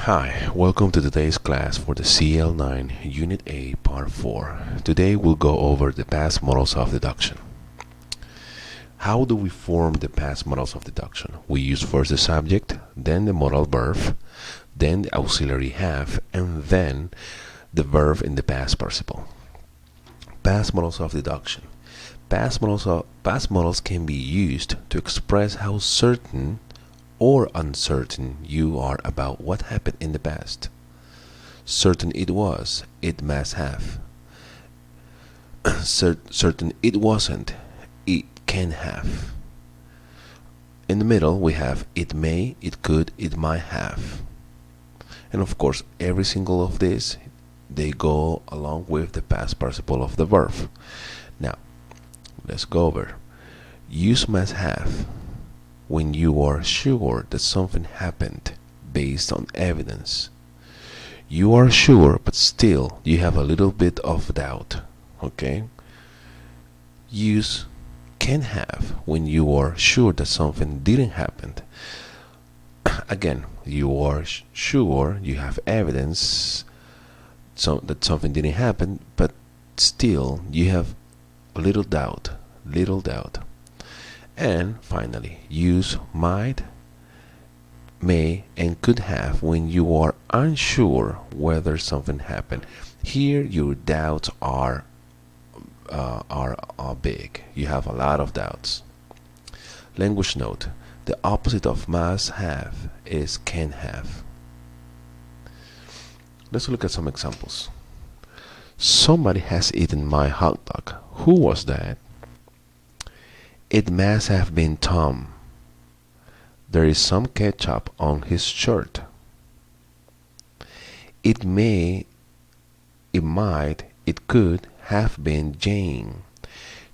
Hi, welcome to today's class for the CL9 Unit A Part 4. Today we'll go over the past models of deduction. How do we form the past models of deduction? We use first the subject, then the modal verb, then the auxiliary have, and then the verb in the past participle. Past models of deduction. Past models can be used to express how certain or uncertain you are about what happened in the past. Certain it was, it must have. Certain it wasn't, it can have. In the middle we have it may, it could, it might have. And of course every single of these, they go along with the past participle of the verb. Now let's go over. Use must have when you are sure that something happened based on evidence. You are sure, but still you have a little bit of doubt. Okay? Use can have when you are sure that something didn't happen. Again, you are sure, you have evidence that something didn't happen, but still you have a little doubt. And finally, use might, may, and could have when you are unsure whether something happened. Here, your doubts are big. You have a lot of doubts. Language note: the opposite of must have is can have. Let's look at some examples. Somebody has eaten my hot dog. Who was that? It must have been Tom. There is some ketchup on his shirt. It may, it might, it could have been Jane.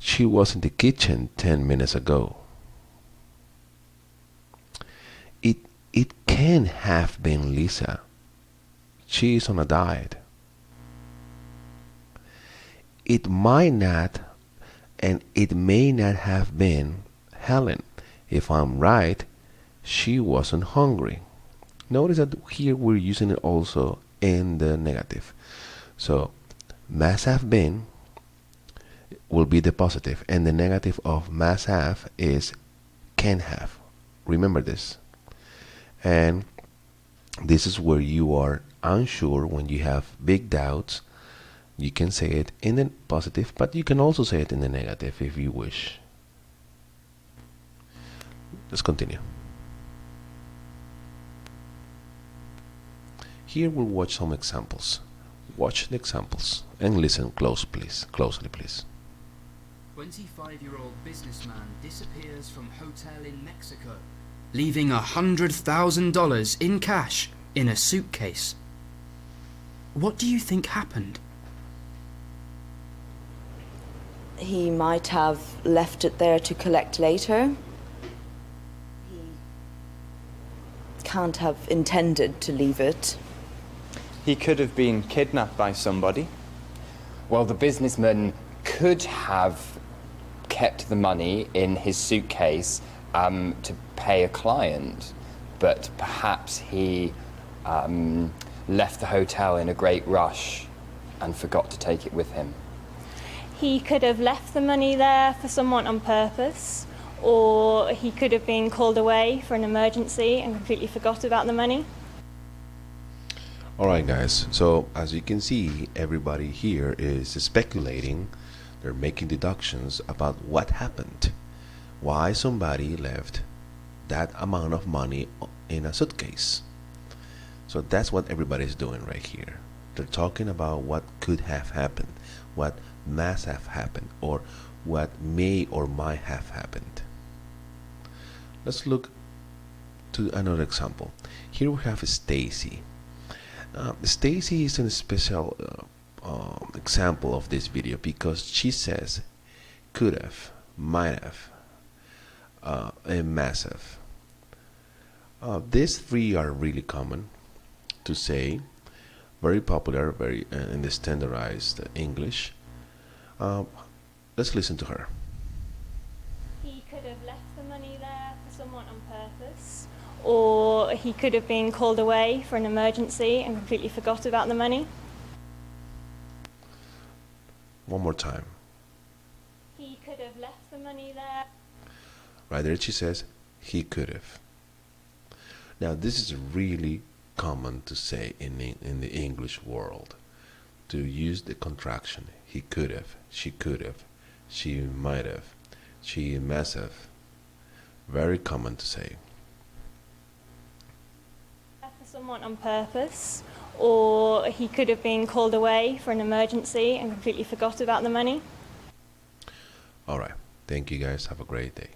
She was in the kitchen 10 minutes ago. It can have been Lisa. She is on a diet. It might not and it may not have been Helen. If I'm right, she wasn't hungry. Notice that here we're using it also in the negative. So must have been will be the positive, and the negative of must have is can have. Remember this. And this is where you are unsure, when you have big doubts. You can say it in the positive, but you can also say it in the negative if you wish. Let's continue. Here we'll watch some examples. Watch the examples and listen closely please. 25-year-old businessman disappears from hotel in Mexico, leaving $100,000 in cash in a suitcase. What do you think happened? He might have left it there to collect later. He can't have intended to leave it. He could have been kidnapped by somebody. Well, the businessman could have kept the money in his suitcase to pay a client, but perhaps he left the hotel in a great rush and forgot to take it with him. He could have left the money there for someone on purpose, or he could have been called away for an emergency and completely forgot about the money. Alright guys, so as you can see, everybody here is speculating. They're making deductions about what happened, why somebody left that amount of money in a suitcase. So that's what everybody's doing right here. They're talking about what could have happened, what must have happened, or what may or might have happened. Let's look to another example. Here we have Stacy. Stacy is a special example of this video because she says could have, might have, and must have. These three are really common to say, very popular, very in the standardized English. Let's listen to her. He could have left the money there for someone on purpose, or he could have been called away for an emergency and completely forgot about the money. One more time. He could have left the money there. Right there she says, he could have. Now this is really common to say in the English world, to use the contraction he could have, she could have, she might have, she must have. Very common to say. For someone on purpose, or he could have been called away for an emergency and completely forgot about the money. All right. Thank you guys. Have a great day.